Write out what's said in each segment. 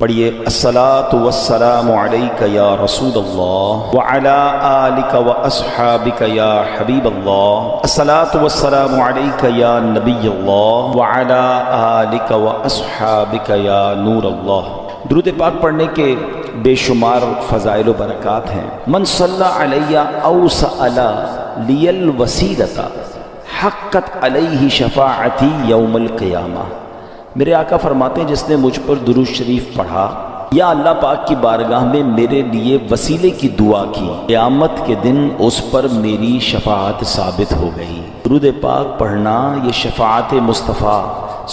پڑھیے الصلاۃ والسلام علیک یا رسول اللہ وعلی آلک واصحابک یا حبیب اللہ، الصلاۃ والسلام علیک یا نبی اللہ وعلی آلک واصحابک یا نور اللہ۔ درود پاک پڑھنے کے بے شمار فضائل و برکات ہیں۔ من صلی علی او سأل لی الوسیلۃ حقت علیہ شفاعتی یوم القیامہ۔ میرے آقا فرماتے ہیں جس نے مجھ پر درود شریف پڑھا یا اللہ پاک کی بارگاہ میں میرے لیے وسیلے کی دعا کی، قیامت کے دن اس پر میری شفاعت ثابت ہو گئی۔ درود پاک پڑھنا یہ شفاعت مصطفیٰ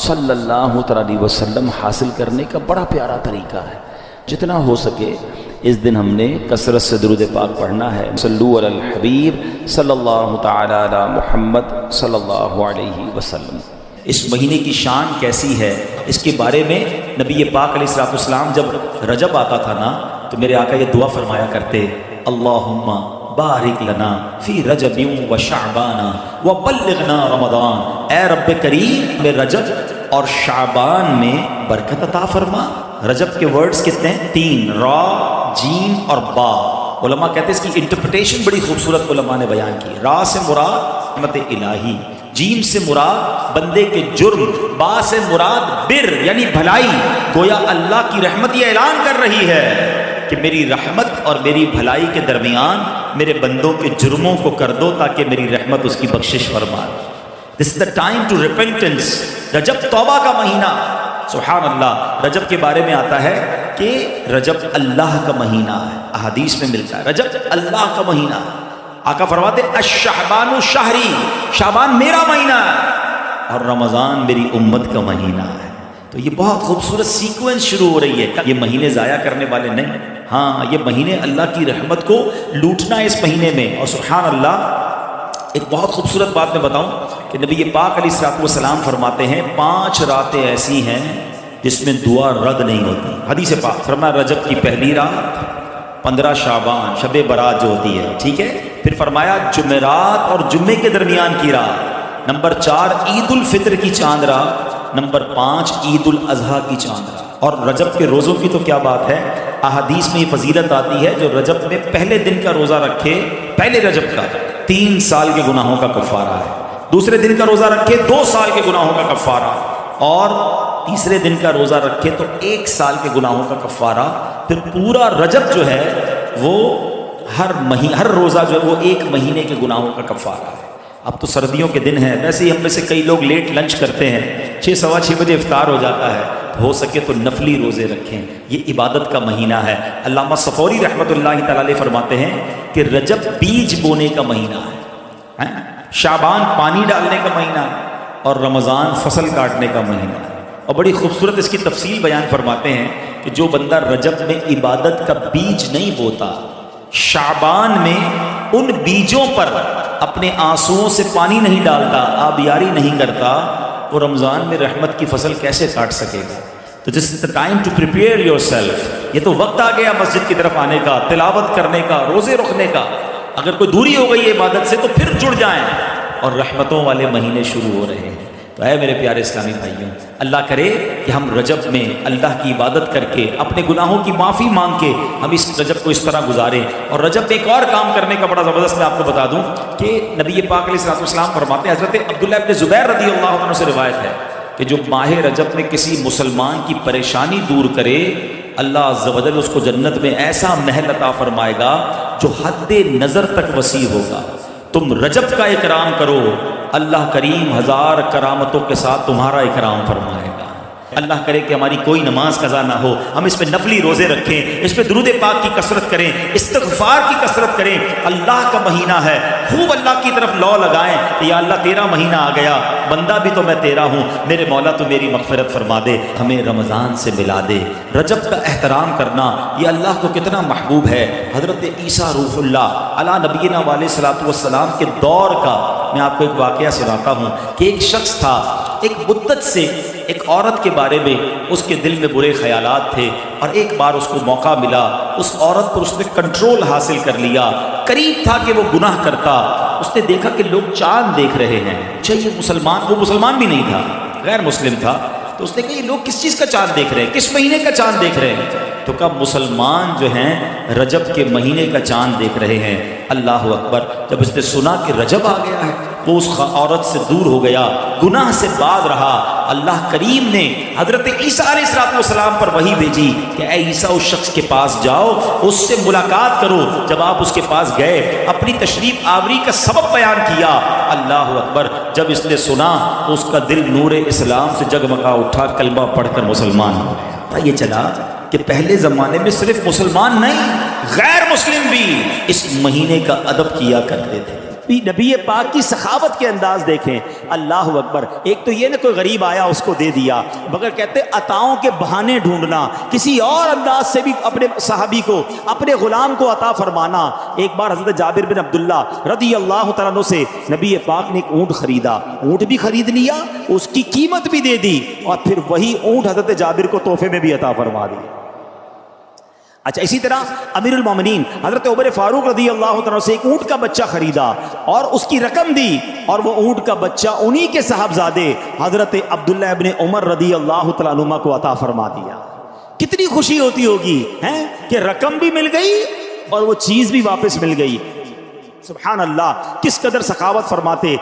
صلی اللہ علیہ وسلم حاصل کرنے کا بڑا پیارا طریقہ ہے۔ جتنا ہو سکے اس دن ہم نے کثرت سے درود پاک پڑھنا ہے۔ صلو علی الحبیب صلی اللہ تعالی علی محمد صلی اللہ علیہ وسلم۔ اس مہینے کی شان کیسی ہے، اس کے بارے میں نبی پاک علیہ الصلوۃ والسلام جب رجب آتا تھا نا تو میرے آقا یہ دعا فرمایا کرتے، اللہم بارک لنا فی رجب و شعبان و بلغنا رمضان۔ اے رب کریم میں رجب اور شعبان میں برکت عطا فرما۔ رجب کے ورڈز کتنے ہیں؟ 3، را، جیم اور با۔ علماء کہتے ہیں اس کی انٹرپریٹیشن بڑی خوبصورت علماء نے بیان کی۔ را سے مراد رحمت الہی، جیم سے مراد بندے کے جرم، با سے مراد بر یعنی بھلائی۔ گویا اللہ کی رحمت یہ اعلان کر رہی ہے کہ میری رحمت اور میری بھلائی کے درمیان میرے بندوں کے جرموں کو کر دو تاکہ میری رحمت اس کی بخشش فرما۔ This is the time to repentance۔ رجب توبہ کا مہینہ۔ سبحان اللہ، رجب کے بارے میں آتا ہے کہ رجب اللہ کا مہینہ ہے، احادیث میں ملتا ہے رجب اللہ کا مہینہ ہے۔ آقا فرماتے الشعبان شہری، شعبان میرا مہینہ ہے اور رمضان میری امت کا مہینہ ہے۔ تو یہ بہت خوبصورت سیکوینس شروع ہو رہی ہے۔ یہ مہینے ضائع کرنے والے نہیں، ہاں یہ مہینے اللہ کی رحمت کو لوٹنا ہے اس مہینے میں۔ اور سبحان اللہ، ایک بہت خوبصورت بات میں بتاؤں کہ نبی پاک علیہ الصلوۃ والسلام فرماتے ہیں 5 راتیں ایسی ہیں جس میں دعا رد نہیں ہوتی۔ حدیث پاک فرمایا رجب کی پہلی رات، 15 شعبان شب برات جو ہوتی ہے، ٹھیک ہے، پھر فرمایا جمعرات اور جمعے کے درمیان کی رات، نمبر 4 عید الفطر کی چاند رات، نمبر 5 عید الاضحیٰ کی چاند رات۔ اور رجب کے روزوں کی تو کیا بات ہے، احادیث میں یہ فضیلت آتی ہے جو رجب میں پہلے دن کا روزہ رکھے، پہلے رجب کا 3 سال کے گناہوں کا کفارہ ہے، دوسرے دن کا روزہ رکھے 2 سال کے گناہوں کا کفارہ، اور تیسرے دن کا روزہ رکھے تو 1 سال کے گناہوں کا کفارہ۔ پھر پورا رجب جو ہے وہ ہر روزہ جو ہے وہ 1 مہینے کے گناہوں کا کفارہ ہے۔ اب تو سردیوں کے دن ہیں، ویسے ہی ہم میں سے کئی لوگ لیٹ لنچ کرتے ہیں، 6 سوا 6 بجے افطار ہو جاتا ہے، ہو سکے تو نفلی روزے رکھیں، یہ عبادت کا مہینہ ہے۔ علامہ صفوری رحمۃ اللہ تعالی علیہ فرماتے ہیں کہ رجب بیج بونے کا مہینہ ہے، شعبان پانی ڈالنے کا مہینہ ہے، اور رمضان فصل کاٹنے کا مہینہ ہے۔ اور بڑی خوبصورت اس کی تفصیل بیان فرماتے ہیں کہ جو بندہ رجب میں عبادت کا بیج نہیں بوتا، شعبان میں ان بیجوں پر اپنے آنسوؤں سے پانی نہیں ڈالتا، آبیاری نہیں کرتا، وہ رمضان میں رحمت کی فصل کیسے کاٹ سکے گا؟ تو this is the time to prepare yourself. یہ تو وقت آ گیا مسجد کی طرف آنے کا، تلاوت کرنے کا، روزے رکھنے کا۔ اگر کوئی دوری ہو گئی ہے عبادت سے تو پھر جڑ جائیں، اور رحمتوں والے مہینے شروع ہو رہے ہیں۔ تو اے میرے پیارے اسلامی بھائیوں، اللہ کرے کہ ہم رجب میں اللہ کی عبادت کر کے، اپنے گناہوں کی معافی مانگ کے ہم اس رجب کو اس طرح گزاریں۔ اور رجب میں ایک اور کام کرنے کا بڑا زبردست میں آپ کو بتا دوں کہ نبی پاک علیہ الصلوۃ والسلام فرماتے ہیں، حضرت عبداللہ ابن زبیر رضی اللہ عنہ سے روایت ہے کہ جو ماہ رجب میں کسی مسلمان کی پریشانی دور کرے، اللہ عز و جل اس کو جنت میں ایسا محل عطا فرمائے گا جو حد نظر تک وسیع ہوگا۔ تم رجب کا اکرام کرو، اللہ کریم 1000 کرامتوں کے ساتھ تمہارا اکرام فرمائے گا۔ اللہ کرے کہ ہماری کوئی نماز قضا نہ ہو، ہم اس پہ نفلی روزے رکھیں، اس پہ درود پاک کی کثرت کریں، استغفار کی کثرت کریں۔ اللہ کا مہینہ ہے، خوب اللہ کی طرف لو لگائیں کہ یا اللہ تیرا مہینہ آ گیا، بندہ بھی تو میں تیرا ہوں، میرے مولا تو میری مغفرت فرما دے، ہمیں رمضان سے ملا دے۔ رجب کا احترام کرنا یہ اللہ کو کتنا محبوب ہے۔ حضرت عیسیٰ روح اللہ علی نبینا علیہ الصلوۃ والسلام کے دور کا میں آپ کو ایک واقعہ سناتا ہوں کہ ایک شخص تھا، ایک مدت سے ایک عورت کے بارے میں اس کے دل میں برے خیالات تھے، اور ایک بار اس کو موقع ملا، اس عورت پر اس نے کنٹرول حاصل کر لیا۔ قریب تھا کہ وہ گناہ کرتا، اس نے دیکھا کہ لوگ چاند دیکھ رہے ہیں، چاہیے وہ مسلمان بھی نہیں تھا، غیر مسلم تھا، تو اس نے کہا یہ لوگ کس چیز کا چاند دیکھ رہے ہیں، کس مہینے کا چاند دیکھ رہے ہیں؟ تو کہا مسلمان جو ہیں رجب کے مہینے کا چاند دیکھ رہے ہیں۔ اللہ اکبر! جب اس نے سنا کہ رجب آ گیا ہے وہ اس عورت سے دور ہو گیا، گناہ سے باز رہا۔ اللہ کریم نے حضرت عیسیٰ علیہ السلام پر وحی بھیجی کہ اے عیسیٰ اس شخص کے پاس جاؤ، اس سے ملاقات کرو۔ جب آپ اس کے پاس گئے، اپنی تشریف آوری کا سبب بیان کیا۔ اللہ اکبر! جب اس نے سنا تو اس کا دل نور اسلام سے جگمگا اٹھا، کلمہ پڑھ کر مسلمان ہو گیا۔ پتہ یہ چلا کہ پہلے زمانے میں صرف مسلمان نہیں، غیر مسلم بھی اس مہینے کا ادب کیا کرتے تھے۔ نبی پاک کی سخاوت کے انداز دیکھیں۔ اللہ اکبر! ایک تو یہ نہ کوئی غریب آیا اس کو دے دیا، مگر کہتے عطاؤں کے بہانے ڈھونڈنا، کسی اور انداز سے بھی اپنے صحابی کو، اپنے غلام کو عطا فرمانا۔ ایک بار حضرت جابر بن عبداللہ رضی اللہ تعالیٰ عنہ سے نبی پاک نے ایک اونٹ خریدا، اونٹ بھی خرید لیا، اس کی قیمت بھی دے دی، اور پھر وہی اونٹ حضرت جابر کو تحفے میں بھی عطا فرما دی۔ اچھا، اسی طرح امیر المومنین حضرت عمر فاروق رضی اللہ تعالیٰ سے ایک اونٹ کا بچہ خریدا اور اس کی رقم دی، اور وہ اونٹ کا بچہ انہی کے صاحبزادے حضرت عبداللہ ابن عمر رضی اللہ تعالیٰ عنہ کو عطا فرما دیا۔ کتنی خوشی ہوتی ہوگی ہیں کہ رقم بھی مل گئی اور وہ چیز بھی واپس مل گئی۔ سبحان اللہ! کس قدر سخاوت فرماتے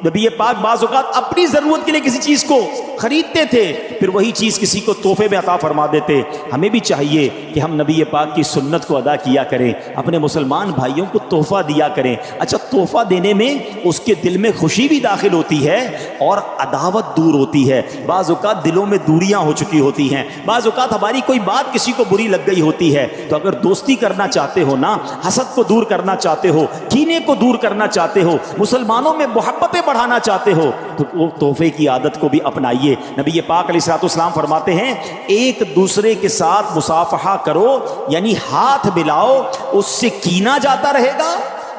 نبی پاک۔ بعض اوقات اپنی ضرورت کے لیے کسی چیز کو خریدتے تھے، پھر وہی چیز کسی کو تحفے میں عطا فرما دیتے۔ ہمیں بھی چاہیے کہ ہم نبی پاک کی سنت کو ادا کیا کریں، اپنے مسلمان بھائیوں کو تحفہ دیا کریں۔ اچھا، تحفہ دینے میں اس کے دل میں خوشی بھی داخل ہوتی ہے اور عداوت دور ہوتی ہے۔ بعض اوقات دلوں میں دوریاں ہو چکی ہوتی ہیں، بعض اوقات ہماری کوئی بات کسی کو بری لگ گئی ہوتی ہے، تو اگر دوستی کرنا چاہتے ہو نا، حسد کو دور کرنا چاہتے ہو، کینے کو دور کرنا چاہتے ہو، مسلمانوں میں محبتیں بڑھانا چاہتے ہو، تو وہ تحفے کی عادت کو بھی اپنائیے۔ نبی پاک علیہ السلام فرماتے ہیں ایک دوسرے کے ساتھ مصافحہ کرو، یعنی ہاتھ ملاؤ، اس سے کینہ جاتا رہے گا،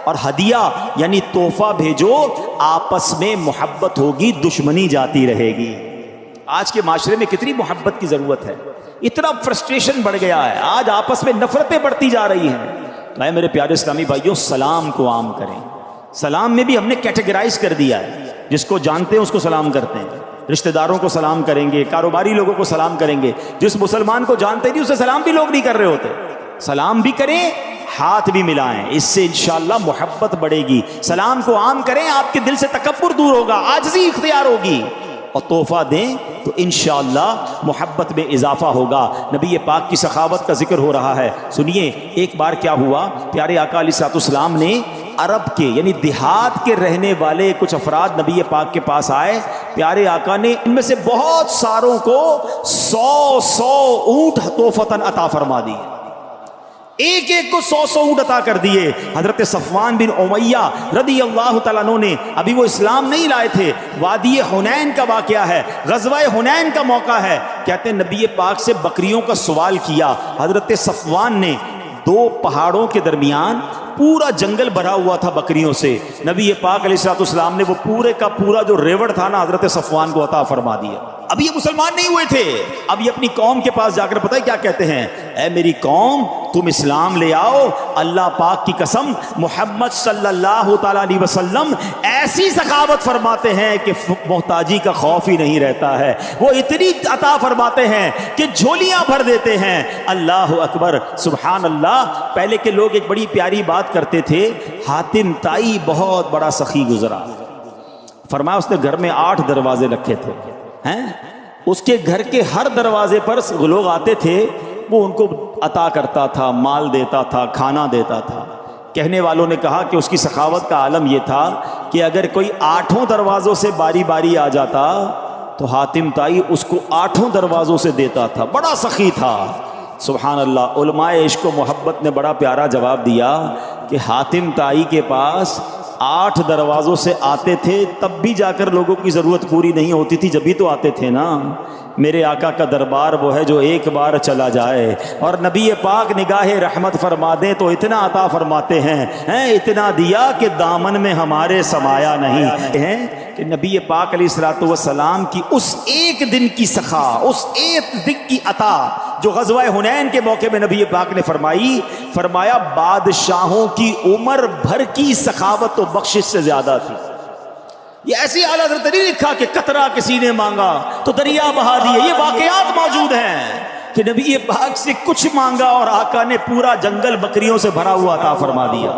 اور ہدیہ یعنی تحفہ بھیجو، آپس میں محبت ہوگی، دشمنی جاتی رہے گی۔ آج کے معاشرے میں کتنی محبت کی ضرورت ہے، اتنا فرسٹریشن بڑھ گیا ہے، آج آپس میں نفرتیں بڑھتی جا رہی ہیں۔ تو اے میرے پیارے اسلامی بھائیوں، سلام کو عام کریں۔ سلام میں بھی ہم نے کیٹیگرائز کر دیا ہے، جس کو جانتے ہیں اس کو سلام کرتے ہیں، رشتہ داروں کو سلام کریں گے، کاروباری لوگوں کو سلام کریں گے، جس مسلمان کو جانتے نہیں اسے سلام بھی لوگ نہیں کر رہے ہوتے۔ سلام بھی کریں، ہاتھ بھی ملائیں، اس سے انشاءاللہ محبت بڑھے گی۔ سلام کو عام کریں، آپ کے دل سے تکبر دور ہوگا، عاجزی اختیار ہوگی، اور تحفہ دیں تو انشاءاللہ محبت میں اضافہ ہوگا۔ نبی پاک کی سخاوت کا ذکر ہو رہا ہے، سنیے ایک بار کیا ہوا، پیارے آقا علیہ السلام نے عرب کے یعنی دیہات کے رہنے والے کچھ افراد نبی پاک کے پاس آئے۔ پیارے آقا نے ان میں سے بہت ساروں کو 100 اونٹ تحفتاً عطا فرما دی، ایک ایک کو 100 اونٹ عطا کر دیے۔ حضرت صفوان بن امیہ رضی اللہ تعالیٰ عنہ نے، ابھی وہ اسلام نہیں لائے تھے، وادی حنین کا واقعہ ہے، غزوہ حنین کا موقع ہے، کہتے ہیں نبی پاک سے بکریوں کا سوال کیا۔ حضرت صفوان نے 2 پہاڑوں کے درمیان پورا جنگل بھرا ہوا تھا بکریوں سے، نبی پاک علیہ السلام نے وہ پورے کا پورا جو ریوڑ تھا نا حضرت صفوان کو عطا فرما دیا۔ اب یہ مسلمان نہیں ہوئے تھے، اب یہ اپنی قوم کے پاس جا کر پتہ ہے کیا کہتے ہیں، اے میری قوم تم اسلام لے آؤ، اللہ پاک کی قسم محمد صلی اللہ تعالیٰ علیہ وسلم ایسی سخاوت فرماتے ہیں کہ محتاجی کا خوف ہی نہیں رہتا ہے، وہ اتنی عطا فرماتے ہیں کہ جھولیاں بھر دیتے ہیں۔ اللہ اکبر، سبحان اللہ۔ پہلے کے لوگ ایک بڑی پیاری بات کرتے تھے، حاتم طائی بہت بڑا سخی گزرا، فرمایا اس نے گھر میں 8 دروازے رکھے تھے ہیں، اس کے گھر کے ہر دروازے پر لوگ آتے تھے، وہ ان کو عطا کرتا تھا، مال دیتا تھا، کھانا دیتا تھا۔ کہنے والوں نے کہا کہ اس کی سخاوت کا عالم یہ تھا کہ اگر کوئی 8 دروازوں سے باری باری آ جاتا تو حاتم طائی اس کو 8 دروازوں سے دیتا تھا، بڑا سخی تھا۔ سبحان اللہ۔ علماء عشق و محبت نے بڑا پیارا جواب دیا کہ حاتم طائی کے پاس 8 دروازوں سے آتے تھے، تب بھی جا کر لوگوں کی ضرورت پوری نہیں ہوتی تھی، جبھی تو آتے تھے نا۔ میرے آقا کا دربار وہ ہے جو ایک بار چلا جائے، اور نبی پاک نگاہ رحمت فرما دیں تو اتنا عطا فرماتے ہیں، اتنا دیا کہ دامن میں ہمارے سمایا نہیں ہے، کہ نبی پاک علیہ السلام کی اس ایک دن کی سخا، اس ایک دن کی عطا جو غزوہ حنین کے موقع میں نبی پاک نے فرمائی، فرمایا بادشاہوں کی عمر بھر کی سخاوت و بخشش سے زیادہ تھی۔ یہ ایسی اعلیٰ حضرت نہیں لکھا کہ قطرہ کسی نے مانگا تو دریا بہا دیے، یہ واقعات موجود ہیں کہ نبی پاک سے کچھ مانگا اور آقا نے پورا جنگل بکریوں سے بھرا ہوا عطا فرما دیا۔